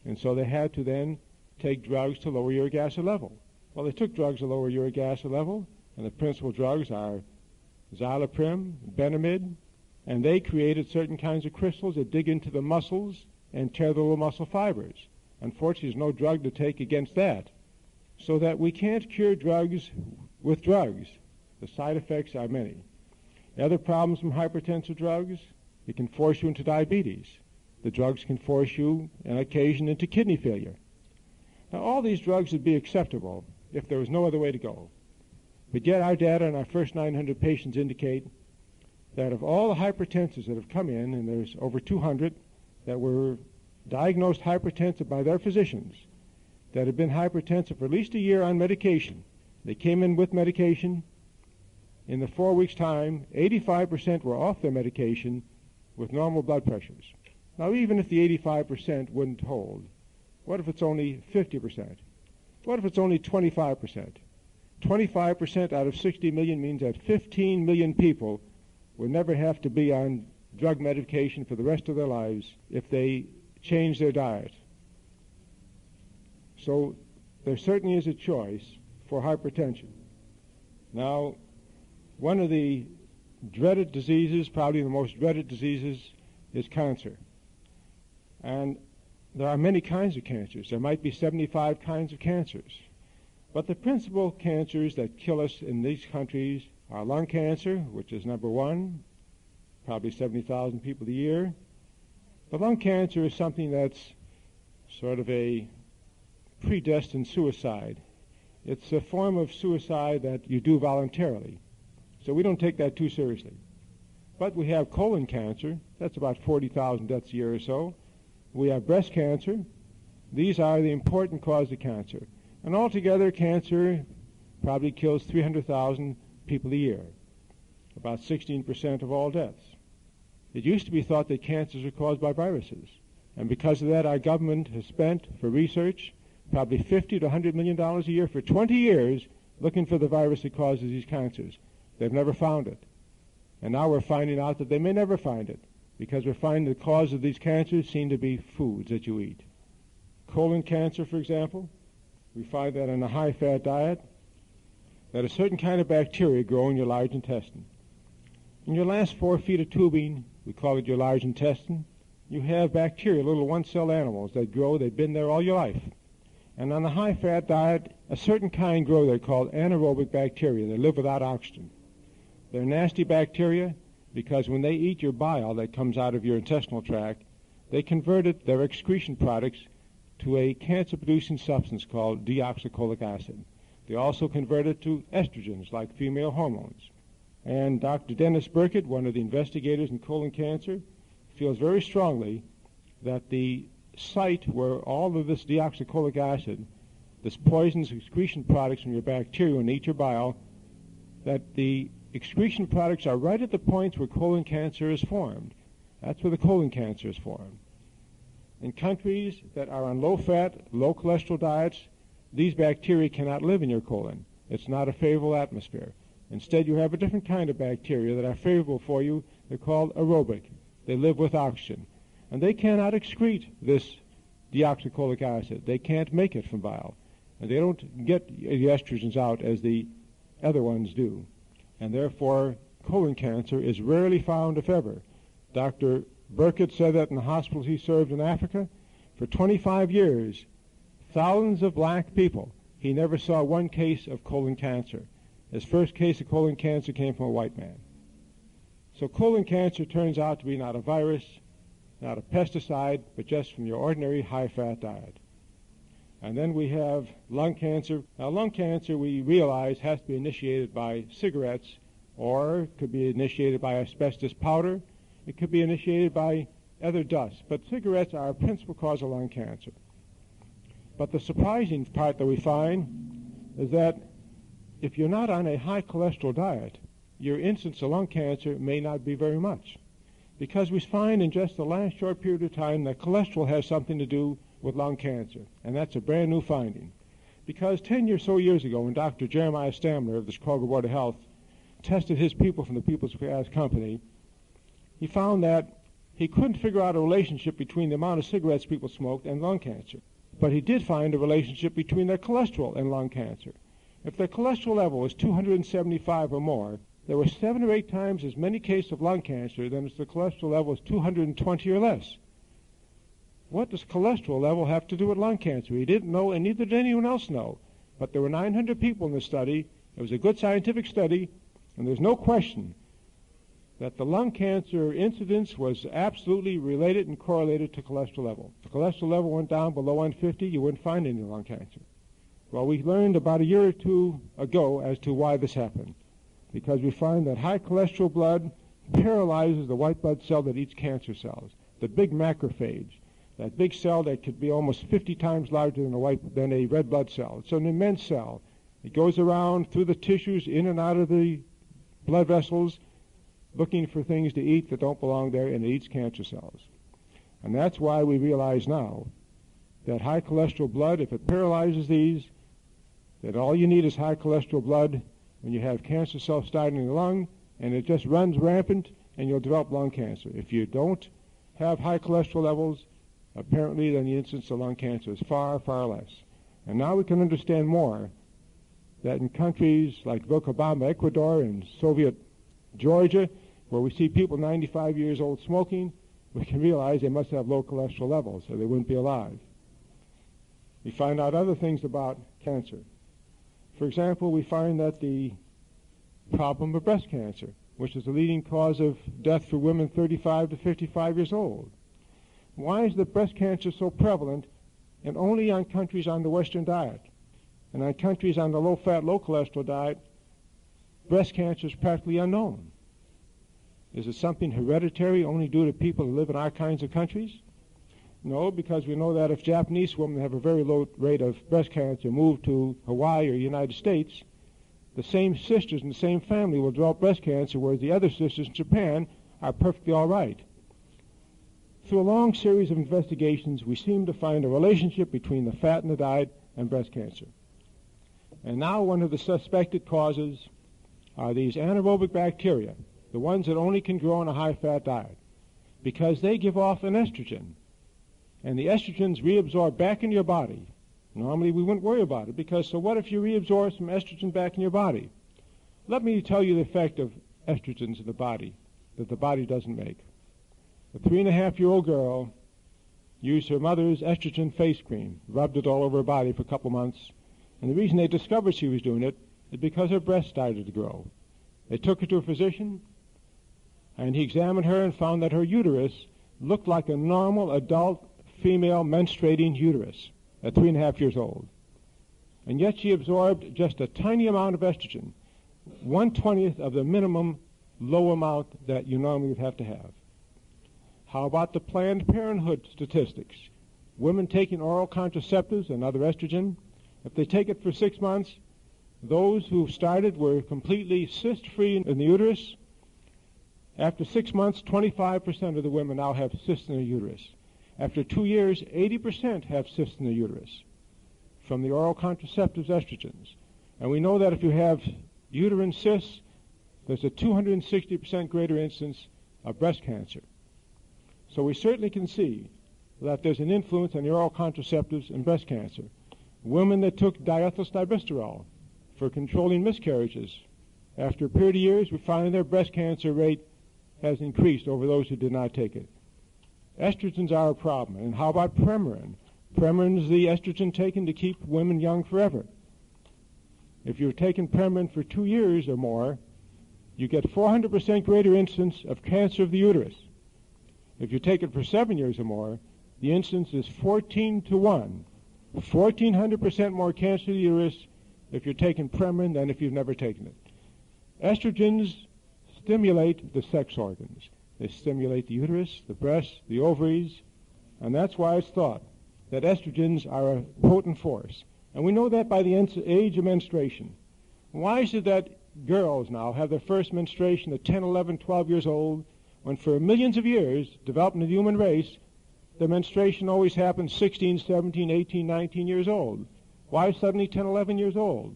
And so they had to then take drugs to lower uric acid level. Well, they took drugs to lower uric acid level, and the principal drugs are xyloprim, benamid, and they created certain kinds of crystals that dig into the muscles and tear the little muscle fibers. Unfortunately, there's no drug to take against that. So that we can't cure drugs with drugs. The side effects are many. Other problems from hypertensive drugs, it can force you into diabetes. The drugs can force you, on occasion, into kidney failure. Now, all these drugs would be acceptable if there was no other way to go. But yet our data on our first 900 patients indicate that of all the hypertensives that have come in, and there's over 200 that were diagnosed hypertensive by their physicians, that have been hypertensive for at least a year on medication. They came in with medication. In the 4 weeks' time, 85% were off their medication with normal blood pressures. Now, even if the 85% wouldn't hold, what if it's only 50%? What if it's only 25%? 25% out of 60 million means that 15 million people will never have to be on drug medication for the rest of their lives if they change their diet. So there certainly is a choice for hypertension. Now, one of the dreaded diseases, probably the most dreaded diseases, is cancer. And there are many kinds of cancers. There might be 75 kinds of cancers. But the principal cancers that kill us in these countries are lung cancer, which is number one, probably 70,000 people a year. But lung cancer is something that's sort of a predestined suicide. It's a form of suicide that you do voluntarily. So we don't take that too seriously. But we have colon cancer. That's about 40,000 deaths a year or so. We have breast cancer. These are the important cause of cancer. And altogether, cancer probably kills 300,000 people a year, about 16% of all deaths. It used to be thought that cancers are caused by viruses. And because of that, our government has spent, for research, probably $50 to $100 million a year for 20 years looking for the virus that causes these cancers. They've never found it. And now we're finding out that they may never find it, because we're finding the cause of these cancers seem to be foods that you eat. Colon cancer, for example, we find that in a high-fat diet, that a certain kind of bacteria grow in your large intestine. In your last 4 feet of tubing, we call it your large intestine, you have bacteria, little one-cell animals that grow. They've been there all your life. And on a high-fat diet, a certain kind grow there called anaerobic bacteria. They live without oxygen. They're nasty bacteria because when they eat your bile that comes out of your intestinal tract, they convert their excretion products to a cancer-producing substance called deoxycholic acid. They also convert it to estrogens, like female hormones. And Dr. Dennis Burkitt, one of the investigators in colon cancer, feels very strongly that the site where all of this deoxycholic acid, this poisonous excretion products from your bacteria when they eat your bile, that the excretion products are right at the points where colon cancer is formed. That's where the colon cancer is formed. In countries that are on low-fat, low-cholesterol diets, these bacteria cannot live in your colon. It's not a favorable atmosphere. Instead, you have a different kind of bacteria that are favorable for you. They're called aerobic. They live with oxygen. And they cannot excrete this deoxycholic acid. They can't make it from bile. And they don't get the estrogens out as the other ones do. And therefore, colon cancer is rarely found, if ever. Dr. Burkitt said that in the hospitals he served in Africa, for 25 years, thousands of black people, he never saw one case of colon cancer. His first case of colon cancer came from a white man. So colon cancer turns out to be not a virus, not a pesticide, but just from your ordinary high-fat diet. And then we have lung cancer. Now, lung cancer, we realize, has to be initiated by cigarettes, or it could be initiated by asbestos powder. It could be initiated by other dust. But cigarettes are a principal cause of lung cancer. But the surprising part that we find is that if you're not on a high cholesterol diet, your incidence of lung cancer may not be very much. Because we find in just the last short period of time that cholesterol has something to do with lung cancer. And that's a brand new finding. Because 10 or so years ago, when Dr. Jeremiah Stamler of the Chicago Board of Health tested his people from the People's Gas Company, he found that he couldn't figure out a relationship between the amount of cigarettes people smoked and lung cancer. But he did find a relationship between their cholesterol and lung cancer. If their cholesterol level was 275 or more, there were 7 or 8 times as many cases of lung cancer than if the cholesterol level was 220 or less. What does cholesterol level have to do with lung cancer? He didn't know, and neither did anyone else know. But there were 900 people in the study. It was a good scientific study, and there's no question that the lung cancer incidence was absolutely related and correlated to cholesterol level. If the cholesterol level went down below 150, you wouldn't find any lung cancer. Well, we learned about a year or two ago as to why this happened, because we find that high cholesterol blood paralyzes the white blood cell that eats cancer cells, the big macrophage, that big cell that could be almost 50 times larger than a red blood cell. It's an immense cell. It goes around through the tissues, in and out of the blood vessels, looking for things to eat that don't belong there, and it eats cancer cells. And that's why we realize now that high cholesterol blood, if it paralyzes these, that all you need is high cholesterol blood when you have cancer cells starting in the lung, and it just runs rampant, and you'll develop lung cancer. If you don't have high cholesterol levels, apparently then the incidence of lung cancer is far, far less. And now we can understand more that in countries like Vilcabamba, Ecuador, and Soviet Georgia, where we see people 95 years old smoking, we can realize they must have low cholesterol levels, or they wouldn't be alive. We find out other things about cancer. For example, we find that the problem of breast cancer, which is the leading cause of death for women 35 to 55 years old. Why is the breast cancer so prevalent and only on countries on the Western diet? And on countries on the low-fat, low-cholesterol diet, breast cancer is practically unknown. Is it something hereditary only due to people who live in our kinds of countries? No, because we know that if Japanese women have a very low rate of breast cancer move to Hawaii or the United States, the same sisters in the same family will develop breast cancer, whereas the other sisters in Japan are perfectly all right. Through a long series of investigations, we seem to find a relationship between the fat in the diet and breast cancer. And now one of the suspected causes are these anaerobic bacteria, the ones that only can grow on a high-fat diet, because they give off an estrogen. And the estrogens reabsorb back in your body. Normally we wouldn't worry about it, because so what if you reabsorb some estrogen back in your body? Let me tell you the effect of estrogens in the body that the body doesn't make. A 3.5-year-old girl used her mother's estrogen face cream, rubbed it all over her body for a couple months, and the reason they discovered she was doing it is because her breast started to grow. They took her to a physician, and he examined her and found that her uterus looked like a normal adult female menstruating uterus at 3.5 years old. And yet she absorbed just a tiny amount of estrogen, 1/20th of the minimum low amount that you normally would have to have. How about the Planned Parenthood statistics? Women taking oral contraceptives and other estrogen, if they take it for 6 months, those who started were completely cyst-free in the uterus. After 6 months, 25% of the women now have cysts in their uterus. After 2 years, 80% have cysts in the uterus from the oral contraceptives estrogens. And we know that if you have uterine cysts, there's a 260% greater incidence of breast cancer. So we certainly can see that there's an influence on the oral contraceptives in breast cancer. Women that took diethylstilbestrol for controlling miscarriages, after a period of years, we find their breast cancer rate has increased over those who did not take it. Estrogens are a problem. And how about Premarin? Premarin is the estrogen taken to keep women young forever. If you've taken Premarin for 2 years or more, you get 400% greater incidence of cancer of the uterus. If you take it for 7 years or more, the incidence is 14 to 1. 1,400% more cancer of the uterus if you're taking Premarin than if you've never taken it. Estrogens stimulate the sex organs. They stimulate the uterus, the breasts, the ovaries, and that's why it's thought that estrogens are a potent force. And we know that by the age of menstruation. Why is it that girls now have their first menstruation at 10, 11, 12 years old, when for millions of years, developing the human race, the menstruation always happens 16, 17, 18, 19 years old? Why suddenly 10, 11 years old?